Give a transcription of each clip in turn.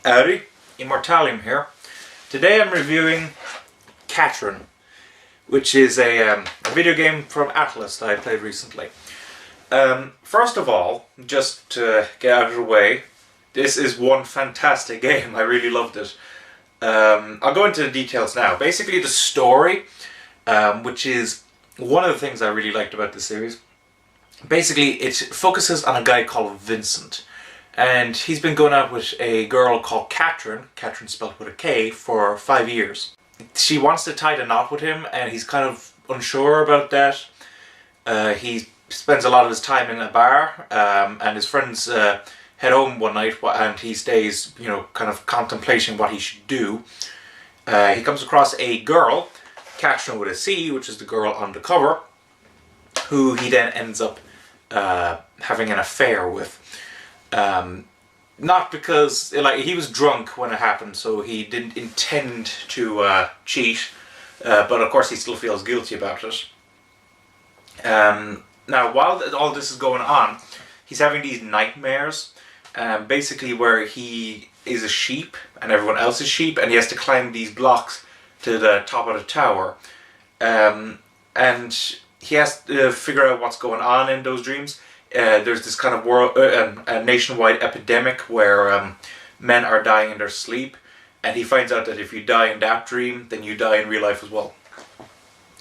Howdy, Immortalium here. Today I'm reviewing Catherine, which is a video game from Atlus that I played recently. First of all, just to get out of the way, this is one fantastic game. I really loved it. I'll go into the details now. Basically the story, which is one of the things I really liked about the series. Basically it focuses on a guy called Vincent. And he's been going out with a girl called Catherine spelled with a K, for 5 years. She wants to tie the knot with him, and he's kind of unsure about that. He spends a lot of his time in a bar, and his friends head home one night, and he stays, kind of contemplating what he should do. He comes across a girl, Catherine with a C, which is the girl on the cover, who he then ends up having an affair with. Not because, he was drunk when it happened, so he didn't intend to cheat, but of course he still feels guilty about it. Now, while all this is going on, he's having these nightmares, basically where he is a sheep and everyone else is sheep, and he has to climb these blocks to the top of the tower. And he has to figure out what's going on in those dreams. There's this kind of world, a nationwide epidemic where men are dying in their sleep, and he finds out that if you die in that dream, then you die in real life as well.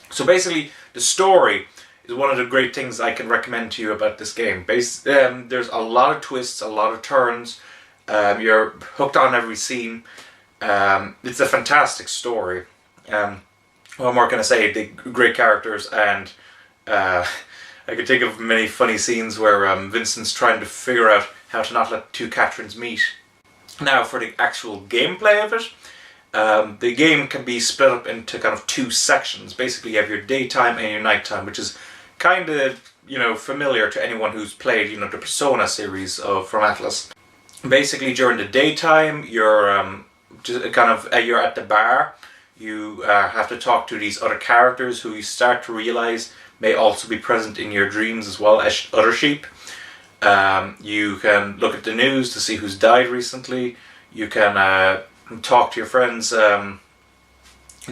So basically, the story is one of the great things I can recommend to you about this game. There's a lot of twists, a lot of turns. You're hooked on every scene. It's a fantastic story. What more can I say? The great characters, and I could think of many funny scenes where Vincent's trying to figure out how to not let two Catherines meet. Now, for the actual gameplay of it, the game can be split up into kind of two sections. Basically, you have your daytime and your nighttime, which is kind of, familiar to anyone who's played, the Persona series from Atlus. Basically, during the daytime, you're you're at the bar. You have to talk to these other characters who you start to realize may also be present in your dreams as well as other sheep. You can look at the news to see who's died recently. You can talk to your friends,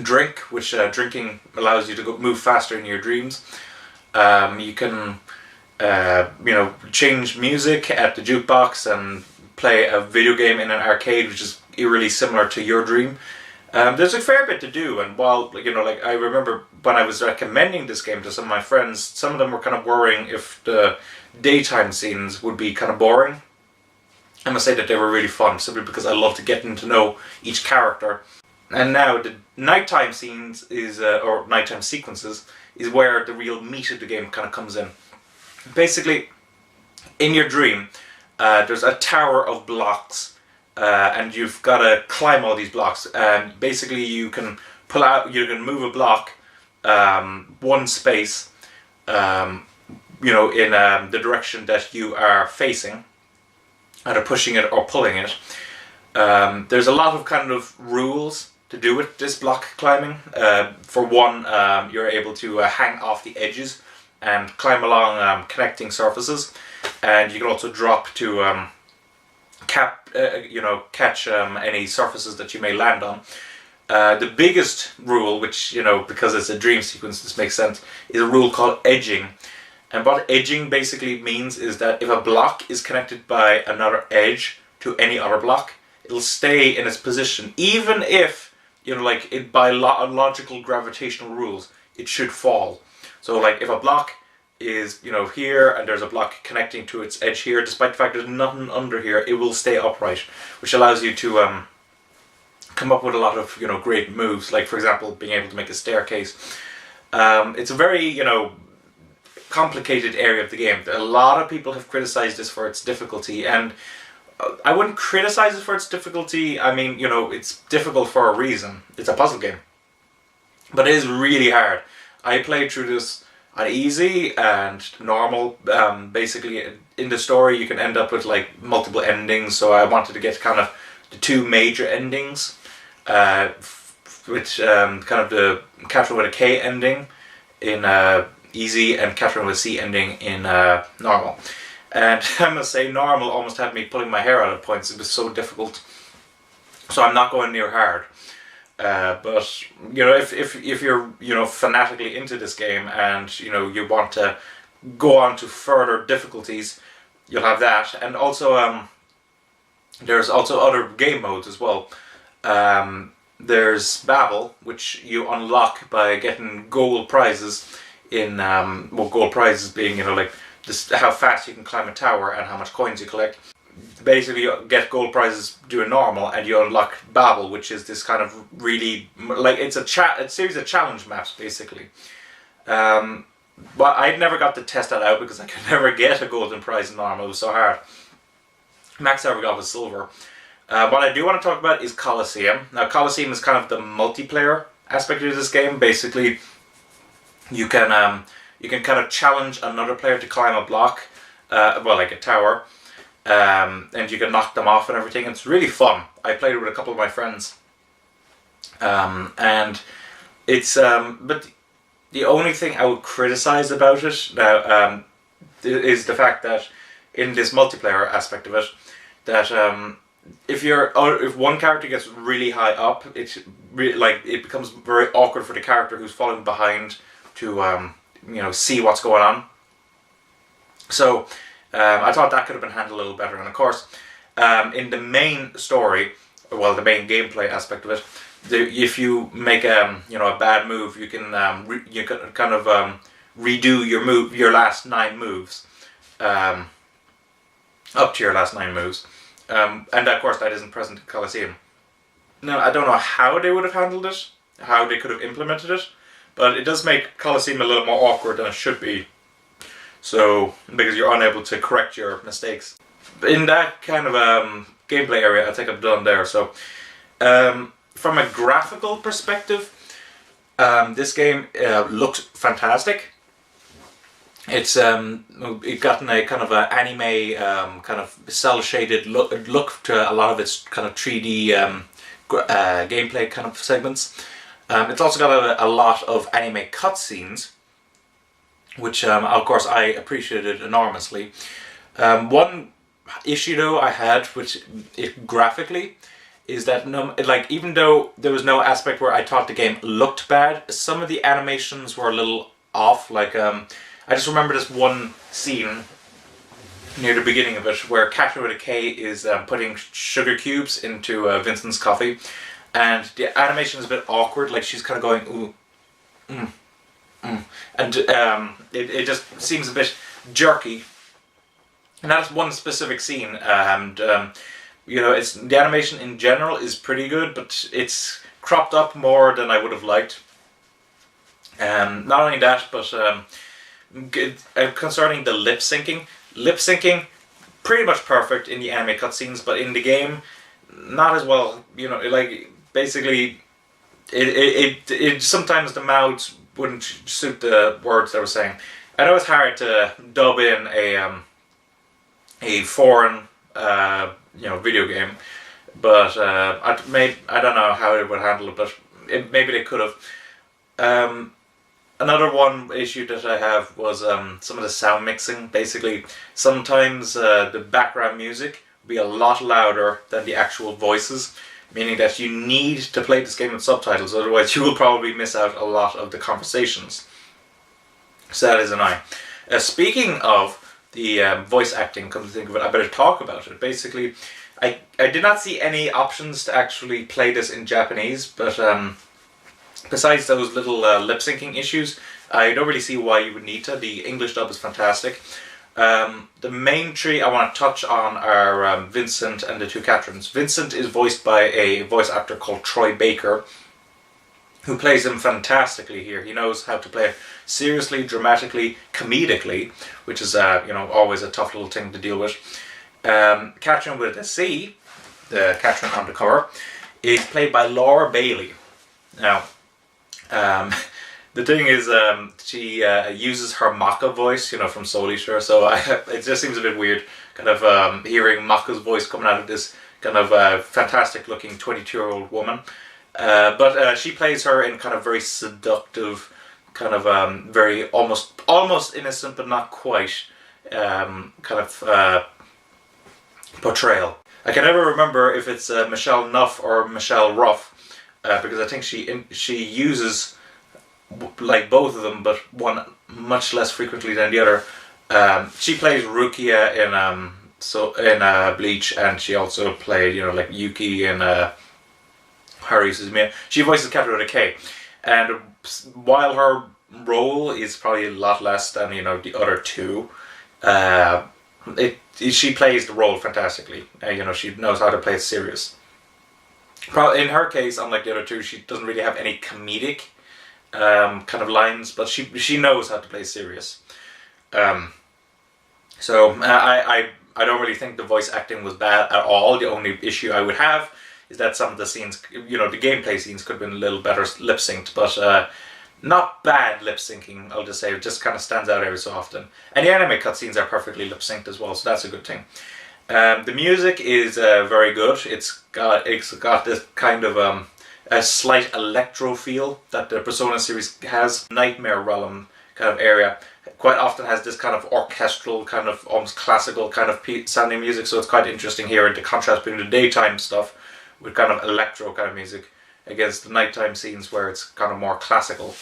drink, which drinking allows you to move faster in your dreams. You can change music at the jukebox and play a video game in an arcade, which is eerily similar to your dream. There's a fair bit to do, and while, I remember when I was recommending this game to some of my friends, some of them were kind of worrying if the daytime scenes would be kind of boring. I must say that they were really fun, simply because I love to getting to know each character. And now the nighttime scenes or nighttime sequences, is where the real meat of the game kind of comes in. Basically, in your dream, there's a tower of blocks. And you've got to climb all these blocks. Basically, you can move a block one space, in the direction that you are facing, either pushing it or pulling it. There's a lot of kind of rules to do with this block climbing. For one, you're able to hang off the edges and climb along connecting surfaces, and you can also drop to catch any surfaces that you may land on. The biggest rule, which, because it's a dream sequence, this makes sense, is a rule called edging. And what edging basically means is that if a block is connected by another edge to any other block, it'll stay in its position, even if, by logical gravitational rules, it should fall. So, if a block is, here, and there's a block connecting to its edge here, despite the fact there's nothing under here, it will stay upright, which allows you to come up with a lot of, great moves, like, for example, being able to make a staircase. It's a very, complicated area of the game. A lot of people have criticized this for its difficulty, and I wouldn't criticize it for its difficulty. I mean, it's difficult for a reason. It's a puzzle game. But it is really hard. I played through this on easy and normal. Basically, in the story you can end up with multiple endings, so I wanted to get kind of the two major endings, which kind of the Catherine with a K ending in easy and Catherine with a C ending in normal. And I must say, normal almost had me pulling my hair out at points. It was so difficult. So I'm not going near hard. But you know, if you're, you know, fanatically into this game and, you know, you want to go on to further difficulties, you'll have that. And also there's also other game modes as well. There's Babel, which you unlock by getting gold prizes in, well, gold prizes being, you know, like this, how fast you can climb a tower and how much coins you collect. Basically, you get gold prizes doing normal, and you unlock Babel, which is this kind of really, like, it's a series of challenge maps, basically. But I never got to test that out because I could never get a golden prize in normal. It was so hard. Max I ever got was silver. What I do want to talk about is Coliseum. Now, Coliseum is kind of the multiplayer aspect of this game. Basically, you can kind of challenge another player to climb a block, well, like a tower, and you can knock them off and everything. It's really fun. I played it with a couple of my friends, and it's but the only thing I would criticize about it now is the fact that in this multiplayer aspect of it, that if one character gets really high up, it becomes very awkward for the character who's falling behind to you know, see what's going on. So I thought that could have been handled a little better. And of course, in the main story, well, the main gameplay aspect of it, if you make you know, a bad move, you can kind of redo your last 9 moves, up to your last 9 moves. And of course that isn't present in Coliseum. Now, I don't know how they would have handled it, how they could have implemented it, but it does make Coliseum a little more awkward than it should be. So, because you're unable to correct your mistakes. In that kind of gameplay area, I think I'm done there. So, from a graphical perspective, this game looks fantastic. It's it gotten a kind of an anime kind of cel shaded look to a lot of its kind of 3D gameplay kind of segments. It's also got a lot of anime cutscenes, which of course I appreciated enormously. One issue though I had, which graphically, is that even though there was no aspect where I thought the game looked bad, some of the animations were a little off. Like I just remember this one scene near the beginning of it where Catherine with a K is putting sugar cubes into Vincent's coffee, and the animation is a bit awkward. Like she's kind of going ooh, and it just seems a bit jerky. And that's one specific scene, and you know, the animation in general is pretty good, but it's cropped up more than I would have liked. Not only that, but concerning the lip-syncing, pretty much perfect in the anime cutscenes, but in the game, not as well. You know, like basically, it sometimes the mouths wouldn't suit the words they were saying. I know it's hard to dub in a foreign you know, video game, but I don't know how it would handle it, but maybe they could have. Another one issue that I have was some of the sound mixing. Basically, sometimes the background music will be a lot louder than the actual voices, meaning that you need to play this game with subtitles, otherwise you will probably miss out a lot of the conversations. So that is an eye. Speaking of the voice acting, come to think of it, I better talk about it. Basically, I did not see any options to actually play this in Japanese, but besides those little lip-syncing issues, I don't really see why you would need to. The English dub is fantastic. The main three I want to touch on are Vincent and the two Catherines. Vincent is voiced by a voice actor called Troy Baker, who plays him fantastically here. He knows how to play it seriously, dramatically, comedically, which is you know, always a tough little thing to deal with. Catherine with a C, the Catherine on the cover, is played by Laura Bailey. Now, the thing is, she uses her Maka voice, you know, from Soul Eater, so it just seems a bit weird, kind of hearing Maka's voice coming out of this kind of fantastic looking 22-year-old woman. But she plays her in kind of very seductive, kind of very almost innocent but not quite kind of portrayal. I can never remember if it's Michelle Nuff or Michelle Ruff, because I think she uses like both of them, but one much less frequently than the other. She plays Rukia in Bleach, and she also played like Yuki in Haru Suzumiya. She voices Kato with a K, and while her role is probably a lot less than the other two, she plays the role fantastically. She knows how to play it serious. In her case, unlike the other two, she doesn't really have any comedic kind of lines, but she knows how to play serious. So I don't really think the voice acting was bad at all. The only issue I would have is that some of the scenes, the gameplay scenes could have been a little better lip synced, but not bad lip syncing. I'll just say it just kind of stands out every so often. And the anime cutscenes are perfectly lip synced as well, so that's a good thing. The music is very good. It's got this kind of a slight electro feel that the Persona series has. Nightmare Realm kind of area quite often has this kind of orchestral, kind of almost classical kind of sounding music, so it's quite interesting here, and the contrast between the daytime stuff with kind of electro kind of music against the nighttime scenes where it's kind of more classical.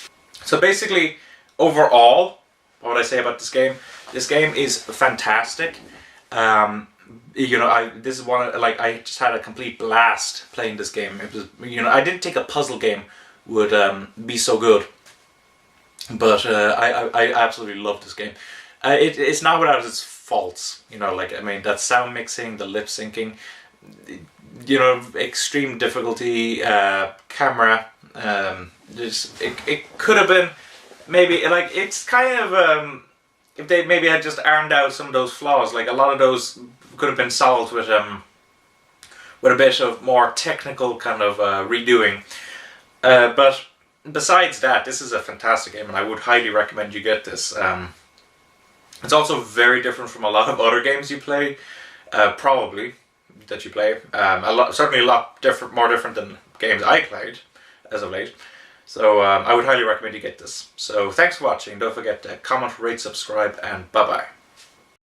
So basically, overall, what would I say about this game? This game is fantastic. This is one, like, I just had a complete blast playing this game. It was, I didn't think a puzzle game would be so good, but I absolutely love this game. It's not without its faults, that sound mixing, the lip syncing, extreme difficulty, camera. It could have been maybe it's kind of if they maybe had just ironed out some of those flaws, like a lot of those could have been solved with a bit of more technical kind of redoing. But besides that, this is a fantastic game, and I would highly recommend you get this. It's also very different from a lot of other games you play, probably that you play. Certainly a lot different, more different than games I played as of late. So I would highly recommend you get this. So thanks for watching. Don't forget to comment, rate, subscribe, and bye bye.